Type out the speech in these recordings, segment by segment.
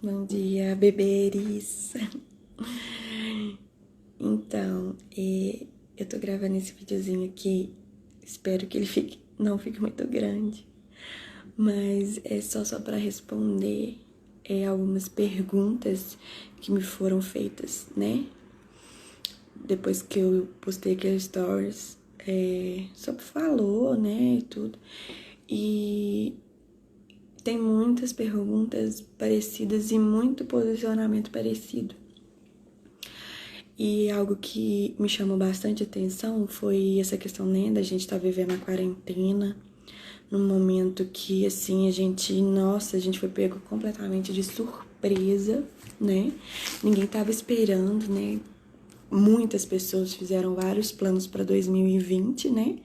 Bom dia, beberes. Então, eu tô gravando esse videozinho aqui. Espero que ele não fique muito grande. Mas é só pra responder algumas perguntas que me foram feitas, né? Depois que eu postei aqueles stories sobre falou, né, e tudo. E tem muitas perguntas parecidas e muito posicionamento parecido. E algo que me chamou bastante atenção foi essa questão, né, da gente estar vivendo a quarentena, num momento que, assim, a gente foi pego completamente de surpresa, né? Ninguém tava esperando, né? Muitas pessoas fizeram vários planos para 2020, né?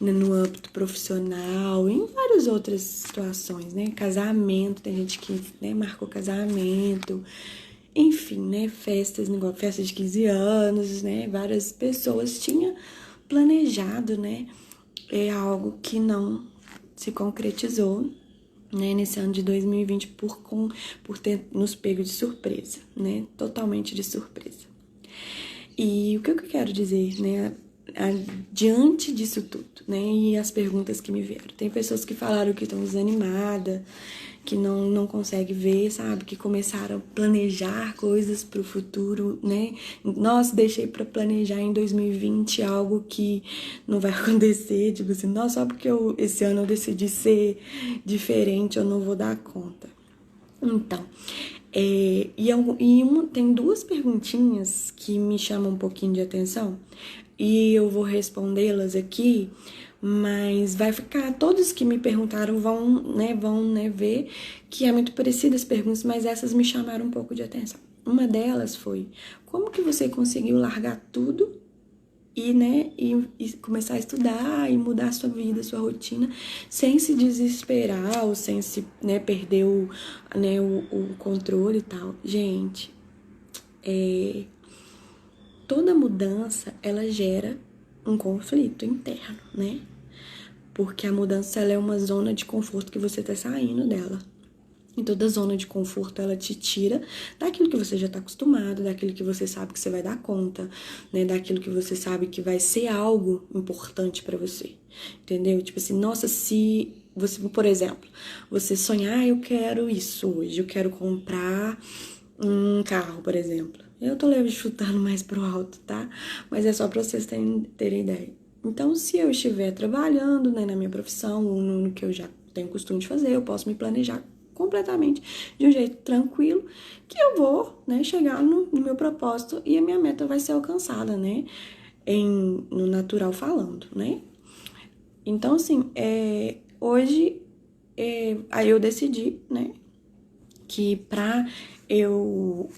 No âmbito profissional, em várias outras situações, né? Casamento, tem gente que, né, marcou casamento, enfim, né? Festa de 15 anos, né? Várias pessoas tinham planejado, né? Algo que não se concretizou, né? Nesse ano de 2020 por ter nos pego de surpresa, né? Totalmente de surpresa. E o que eu quero dizer, né? Diante disso tudo, né? E as perguntas que me vieram. Tem pessoas que falaram que estão desanimadas, que não conseguem ver, sabe? Que começaram a planejar coisas pro futuro, né? Nossa, deixei para planejar em 2020 algo que não vai acontecer. Tipo assim, nossa, só porque esse ano eu decidi ser diferente, eu não vou dar conta. Então, tem duas perguntinhas que me chamam um pouquinho de atenção e eu vou respondê-las aqui, mas vai ficar, todos que me perguntaram vão ver que é muito parecido as perguntas, mas essas me chamaram um pouco de atenção. Uma delas foi, como que você conseguiu largar tudo e começar a estudar e mudar a sua vida, a sua rotina, sem se desesperar ou sem se, né, perder o controle e tal. Gente, toda mudança, ela gera um conflito interno, né? Porque a mudança, ela é uma zona de conforto que você tá saindo dela. E toda zona de conforto, ela te tira daquilo que você já tá acostumado, daquilo que você sabe que você vai dar conta, né? Daquilo que você sabe que vai ser algo importante pra você, entendeu? Tipo assim, nossa, se você, por exemplo, você sonhar, eu quero isso hoje, eu quero comprar um carro, por exemplo. Eu tô chutando mais pro alto, tá? Mas é só pra vocês terem ideia. Então, se eu estiver trabalhando, né, na minha profissão, ou no que eu já tenho costume de fazer, eu posso me planejar completamente de um jeito tranquilo, que eu vou, né, chegar no meu propósito e a minha meta vai ser alcançada, né, no natural falando, né. Então, assim, hoje, aí eu decidi, né, que pra eu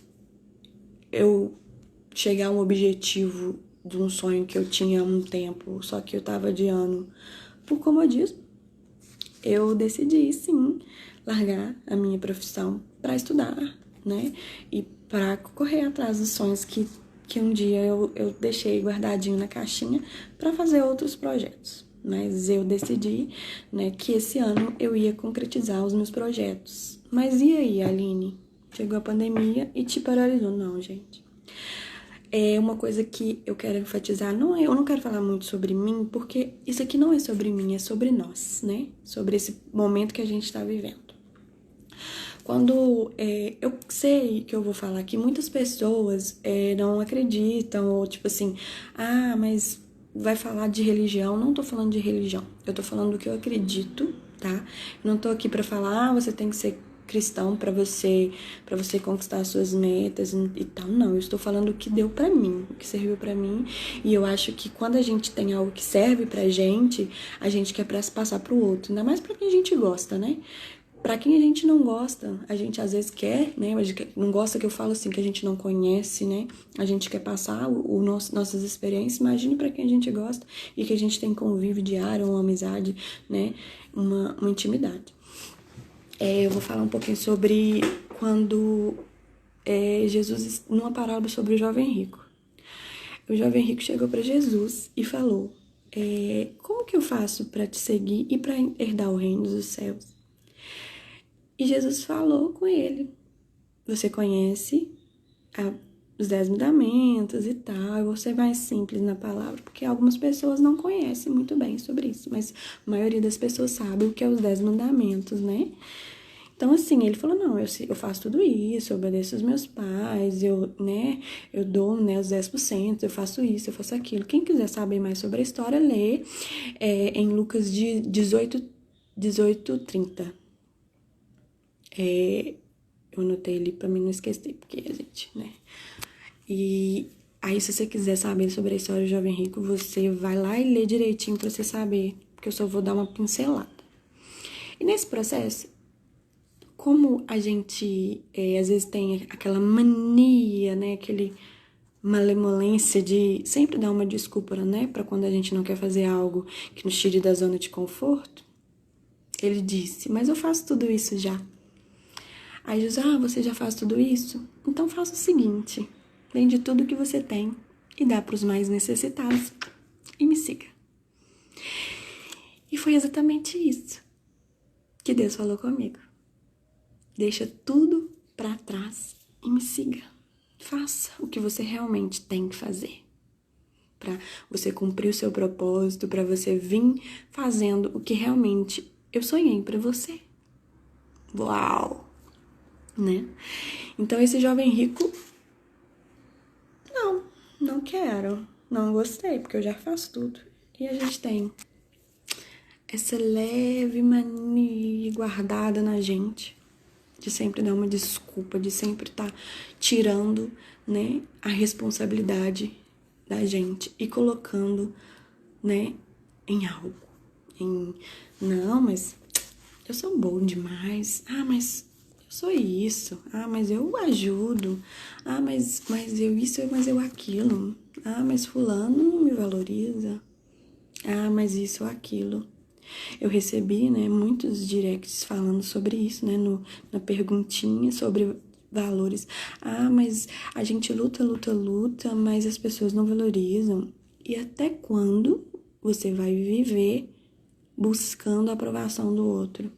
chegar a um objetivo de um sonho que eu tinha há um tempo, só que eu tava adiando por comodismo, eu decidi, sim, largar a minha profissão para estudar, né? E para correr atrás dos sonhos que um dia eu deixei guardadinho na caixinha para fazer outros projetos. Mas eu decidi, né, que esse ano eu ia concretizar os meus projetos. Mas e aí, Aline? Chegou a pandemia e te paralisou? Não, gente. É uma coisa que eu quero enfatizar, eu não quero falar muito sobre mim, porque isso aqui não é sobre mim, é sobre nós, né? Sobre esse momento que a gente tá vivendo. Quando eu sei que eu vou falar que muitas pessoas não acreditam, ou tipo assim, mas vai falar de religião. Não tô falando de religião, eu tô falando do que eu acredito, tá? Não tô aqui pra falar, você tem que ser cristão para você conquistar as suas metas e tal. Não, eu estou falando o que deu para mim, o que serviu para mim. E eu acho que quando a gente tem algo que serve pra gente, a gente quer passar pro outro, ainda mais para quem a gente gosta, né? Pra quem a gente não gosta, a gente às vezes quer, né? Mas não gosta, que eu falo assim, que a gente não conhece, né? A gente quer passar nossas experiências. Imagine pra quem a gente gosta e que a gente tem convívio diário, uma amizade, né? Uma intimidade. Eu vou falar um pouquinho sobre quando Jesus, numa parábola sobre o jovem rico. O jovem rico chegou para Jesus e falou: como que eu faço para te seguir e para herdar o reino dos céus? E Jesus falou com ele: você conhece os 10 mandamentos e tal, eu vou ser mais simples na palavra, porque algumas pessoas não conhecem muito bem sobre isso, mas a maioria das pessoas sabe o que é os 10 mandamentos, né? Então, assim, ele falou, não, eu faço tudo isso, eu obedeço os meus pais, eu dou, os 10%, eu faço isso, eu faço aquilo. Quem quiser saber mais sobre a história, lê em Lucas 18:30. Eu anotei ali pra mim não esquecer, porque a gente, né? E aí, se você quiser saber sobre a história do jovem rico, você vai lá e lê direitinho pra você saber, porque eu só vou dar uma pincelada. E nesse processo, como a gente, às vezes, tem aquela mania, né, aquele malemolência de sempre dar uma desculpa, né, pra quando a gente não quer fazer algo que nos tire da zona de conforto, ele disse, mas eu faço tudo isso já. Aí diz, você já faz tudo isso? Então faça o seguinte, vende tudo que você tem e dá para os mais necessitados e me siga. E foi exatamente isso que Deus falou comigo. Deixa tudo para trás e me siga. Faça o que você realmente tem que fazer. Para você cumprir o seu propósito, para você vir fazendo o que realmente eu sonhei para você. Uau! Né? Então esse jovem rico, não quero, não gostei, porque eu já faço tudo. E a gente tem essa leve mania guardada na gente, de sempre dar uma desculpa, de sempre estar tirando, né, a responsabilidade da gente e colocando, né, em algo. Não, mas eu sou bom demais. Mas eu sou isso. Mas eu ajudo. Mas eu isso, mas eu aquilo. Mas fulano não me valoriza. Mas isso ou aquilo. Eu recebi, né, muitos directs falando sobre isso, né, na perguntinha sobre valores. Mas a gente luta, mas as pessoas não valorizam. E até quando você vai viver buscando a aprovação do outro?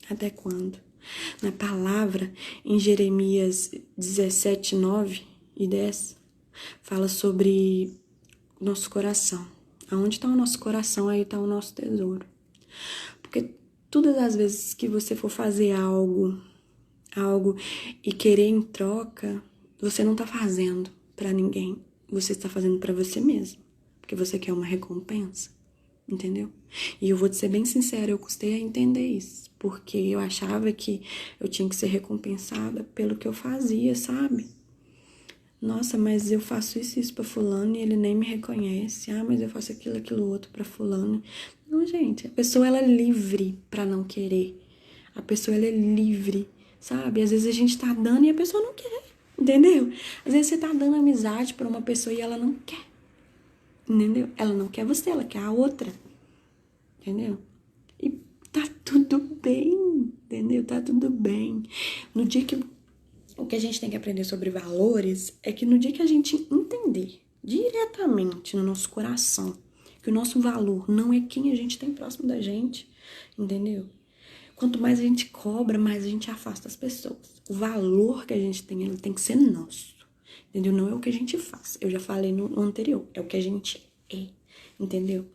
Até quando? Na palavra, em Jeremias 17, 9 e 10, fala sobre nosso coração. Aonde está o nosso coração, aí está o nosso tesouro. Porque todas as vezes que você for fazer algo e querer em troca, você não está fazendo para ninguém. Você está fazendo para você mesmo. Porque você quer uma recompensa. Entendeu? E eu vou te ser bem sincera, eu custei a entender isso. Porque eu achava que eu tinha que ser recompensada pelo que eu fazia, sabe? Nossa, mas eu faço isso pra fulano e ele nem me reconhece. Mas eu faço aquilo outro pra fulano. Não, gente, a pessoa ela é livre pra não querer. A pessoa ela é livre, sabe? Às vezes a gente tá dando e a pessoa não quer, entendeu? Às vezes você tá dando amizade pra uma pessoa e ela não quer, entendeu? Ela não quer você, ela quer a outra, entendeu? E tá tudo bem, entendeu? Tá tudo bem. No dia que o que a gente tem que aprender sobre valores é que no dia que a gente entender diretamente no nosso coração que o nosso valor não é quem a gente tem próximo da gente, entendeu? Quanto mais a gente cobra, mais a gente afasta as pessoas. O valor que a gente tem, ele tem que ser nosso, entendeu? Não é o que a gente faz. Eu já falei no anterior, é o que a gente é, entendeu?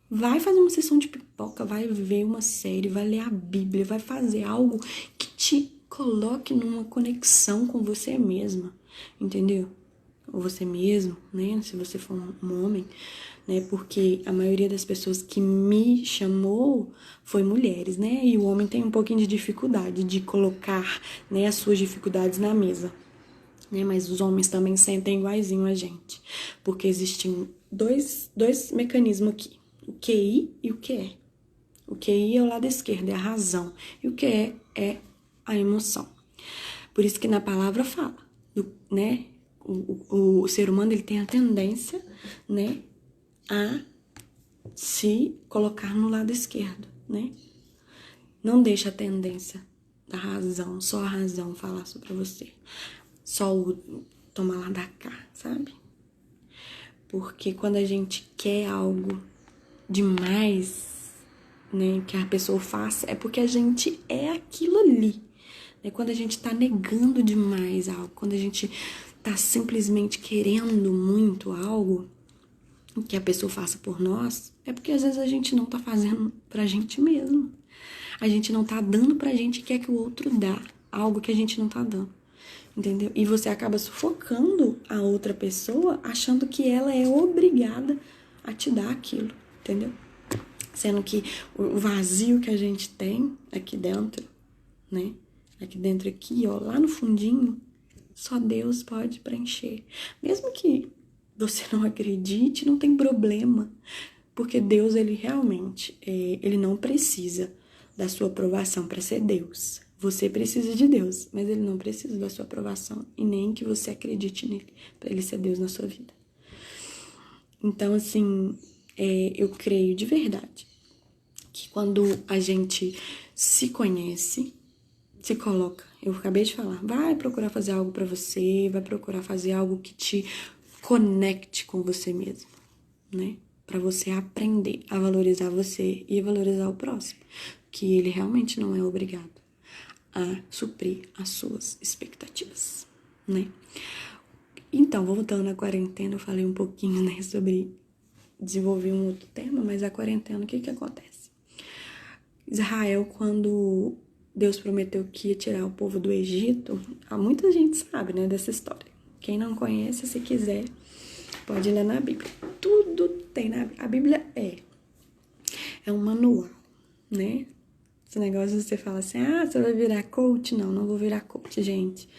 Vai fazer uma sessão de pipoca, vai ver uma série, vai ler a Bíblia, vai fazer algo que te coloque numa conexão com você mesma, entendeu? Ou você mesmo, né? Se você for um homem, né? Porque a maioria das pessoas que me chamou foi mulheres, né? E o homem tem um pouquinho de dificuldade de colocar, né, as suas dificuldades na mesa, né? Mas os homens também sentem iguaizinho a gente, porque existem dois mecanismos aqui, o QI e o QE. O QI é o lado esquerdo, é a razão, e o QE é a emoção. Por isso que na palavra fala, né? O ser humano ele tem a tendência, né, a se colocar no lado esquerdo, né? Não deixa a tendência da razão, só a razão falar sobre você. Só o tomar lá da cá, sabe? Porque quando a gente quer algo demais, né, que a pessoa faça, é porque a gente é aquilo ali. É quando a gente tá negando demais algo, quando a gente tá simplesmente querendo muito algo que a pessoa faça por nós, é porque às vezes a gente não tá fazendo pra gente mesmo. A gente não tá dando pra gente e quer que o outro dá algo que a gente não tá dando. Entendeu? E você acaba sufocando a outra pessoa achando que ela é obrigada a te dar aquilo, entendeu? Sendo que o vazio que a gente tem aqui dentro, né? Aqui dentro, aqui, ó, lá no fundinho, só Deus pode preencher. Mesmo que você não acredite, não tem problema. Porque Deus, ele realmente, ele não precisa da sua aprovação para ser Deus. Você precisa de Deus, mas ele não precisa da sua aprovação e nem que você acredite nele, para ele ser Deus na sua vida. Então, assim, eu creio de verdade que quando a gente se conhece, se coloca, eu acabei de falar, vai procurar fazer algo pra você, vai procurar fazer algo que te conecte com você mesmo, né? Pra você aprender a valorizar você e a valorizar o próximo, que ele realmente não é obrigado a suprir as suas expectativas, né? Então, voltando à quarentena, eu falei um pouquinho, né, sobre desenvolver um outro tema, mas a quarentena, o que acontece? Israel, quando Deus prometeu que ia tirar o povo do Egito, muita gente sabe, né, dessa história. Quem não conhece, se quiser, pode ler na Bíblia. Tudo tem na Bíblia. A Bíblia é um manual, né? Esse negócio de você fala assim, você vai virar coach? Não, não vou virar coach, gente.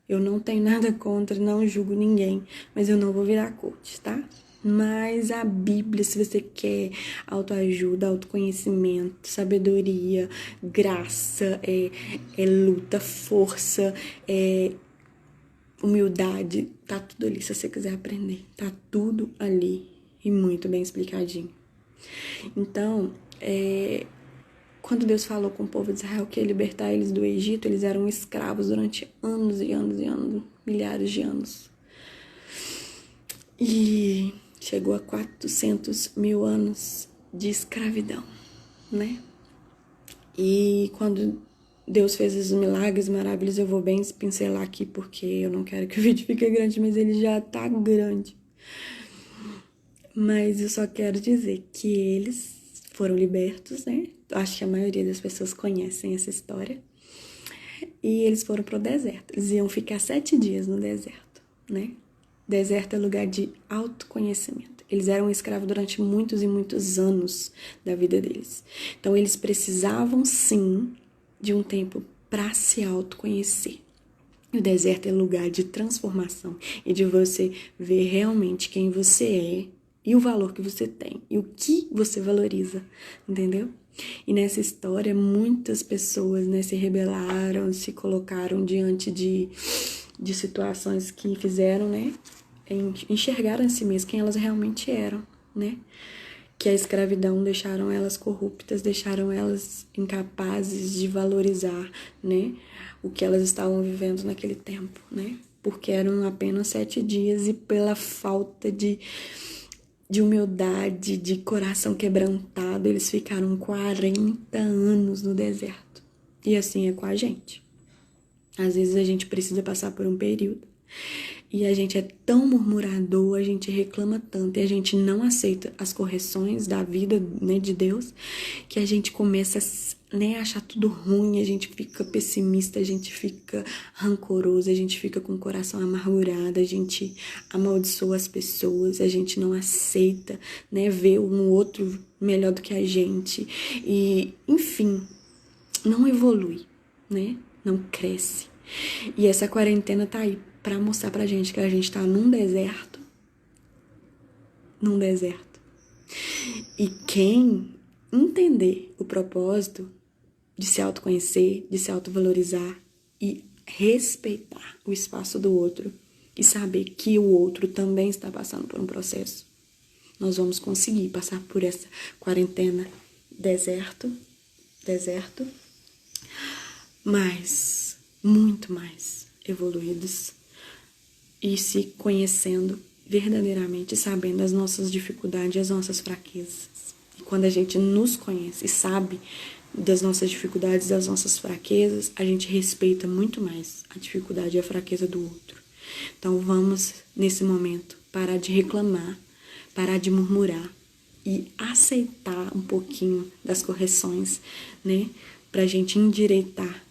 Eu não tenho nada contra, não julgo ninguém, mas eu não vou virar coach, tá? Mas a Bíblia, se você quer autoajuda, autoconhecimento, sabedoria, graça, luta, força, humildade, tá tudo ali se você quiser aprender. Tá tudo ali e muito bem explicadinho. Então, quando Deus falou com o povo de Israel que ia libertar eles do Egito, eles eram escravos durante anos e anos e anos, milhares de anos. E chegou a 400 mil anos de escravidão, né? E quando Deus fez os milagres maravilhosos, eu vou bem pincelar aqui porque eu não quero que o vídeo fique grande, mas ele já tá grande. Mas eu só quero dizer que eles foram libertos, né? Acho que a maioria das pessoas conhecem essa história. E eles foram pro deserto. Eles iam ficar 7 dias no deserto, né? Deserto é lugar de autoconhecimento. Eles eram escravos durante muitos e muitos anos da vida deles. Então, eles precisavam, sim, de um tempo para se autoconhecer. O deserto é lugar de transformação e de você ver realmente quem você é e o valor que você tem e o que você valoriza, entendeu? E nessa história, muitas pessoas, né, se rebelaram, se colocaram diante de situações que fizeram, né, enxergaram em si mesmas quem elas realmente eram, né? Que a escravidão deixaram elas corruptas, deixaram elas incapazes de valorizar, né, o que elas estavam vivendo naquele tempo, né? Porque eram apenas 7 dias e pela falta de humildade, de coração quebrantado, eles ficaram 40 anos no deserto. E assim é com a gente. Às vezes a gente precisa passar por um período e a gente é tão murmurador, a gente reclama tanto e a gente não aceita as correções da vida, né, de Deus, que a gente começa, né, a achar tudo ruim, a gente fica pessimista, a gente fica rancoroso, a gente fica com o coração amargurado, a gente amaldiçoa as pessoas, a gente não aceita, né, ver um outro melhor do que a gente e, enfim, não evolui, né, não cresce. E essa quarentena tá aí pra mostrar pra gente que a gente tá num deserto. E quem entender o propósito de se autoconhecer, de se autovalorizar e respeitar o espaço do outro e saber que o outro também está passando por um processo, nós vamos conseguir passar por essa quarentena deserto, mas muito mais evoluídos e se conhecendo verdadeiramente, sabendo as nossas dificuldades e as nossas fraquezas. E quando a gente nos conhece e sabe das nossas dificuldades, das nossas fraquezas, a gente respeita muito mais a dificuldade e a fraqueza do outro. Então vamos, nesse momento, parar de reclamar, parar de murmurar e aceitar um pouquinho das correções, né? Pra gente endireitar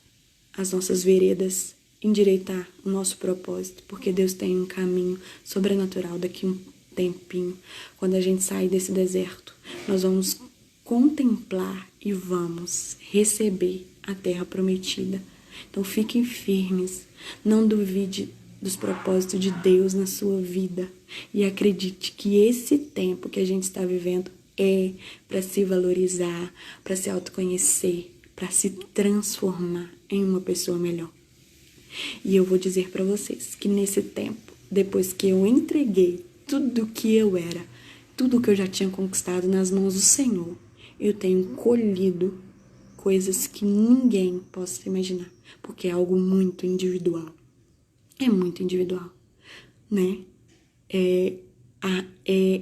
as nossas veredas, endireitar o nosso propósito, porque Deus tem um caminho sobrenatural daqui a um tempinho. Quando a gente sair desse deserto, nós vamos contemplar e vamos receber a terra prometida. Então fiquem firmes, não duvide dos propósitos de Deus na sua vida e acredite que esse tempo que a gente está vivendo é para se valorizar, para se autoconhecer, para se transformar em uma pessoa melhor. E eu vou dizer para vocês que nesse tempo, depois que eu entreguei tudo que eu era, tudo que eu já tinha conquistado nas mãos do Senhor, eu tenho colhido coisas que ninguém possa imaginar, porque é algo muito individual. É muito individual, né?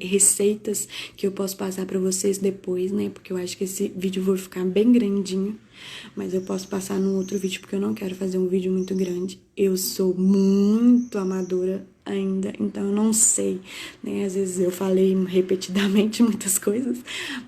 Receitas que eu posso passar para vocês depois, né? Porque eu acho que esse vídeo vai ficar bem grandinho, mas eu posso passar num outro vídeo porque eu não quero fazer um vídeo muito grande. Eu sou muito amadora ainda, então eu não sei, né? Às vezes eu falei repetidamente muitas coisas,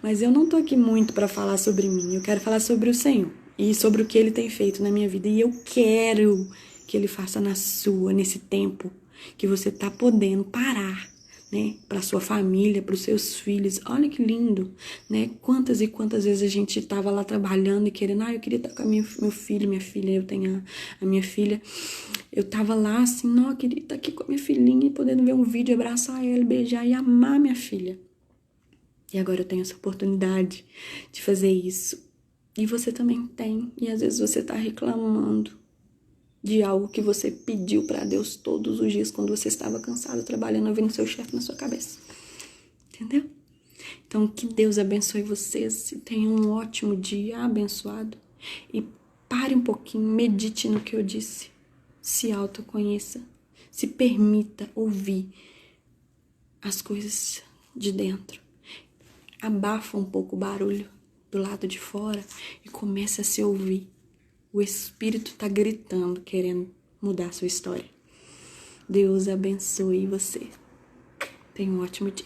mas eu não tô aqui muito para falar sobre mim. Eu quero falar sobre o Senhor e sobre o que Ele tem feito na minha vida, e eu quero que Ele faça na sua, nesse tempo que você tá podendo parar, né, para sua família, para os seus filhos. Olha que lindo, né? Quantas e quantas vezes a gente tava lá trabalhando e querendo, eu queria estar com meu filho, minha filha, eu tenho a minha filha. Eu tava lá assim, não, eu queria estar aqui com a minha filhinha e podendo ver um vídeo, abraçar ela, beijar e amar minha filha. E agora eu tenho essa oportunidade de fazer isso. E você também tem. E às vezes você tá reclamando de algo que você pediu para Deus todos os dias quando você estava cansado, trabalhando, ouvindo seu chefe na sua cabeça. Entendeu? Então, que Deus abençoe vocês. Tenham um ótimo dia abençoado. E pare um pouquinho, medite no que eu disse. Se autoconheça. Se permita ouvir as coisas de dentro. Abafa um pouco o barulho do lado de fora e comece a se ouvir. O Espírito está gritando, querendo mudar a sua história. Deus abençoe você. Tenha um ótimo dia.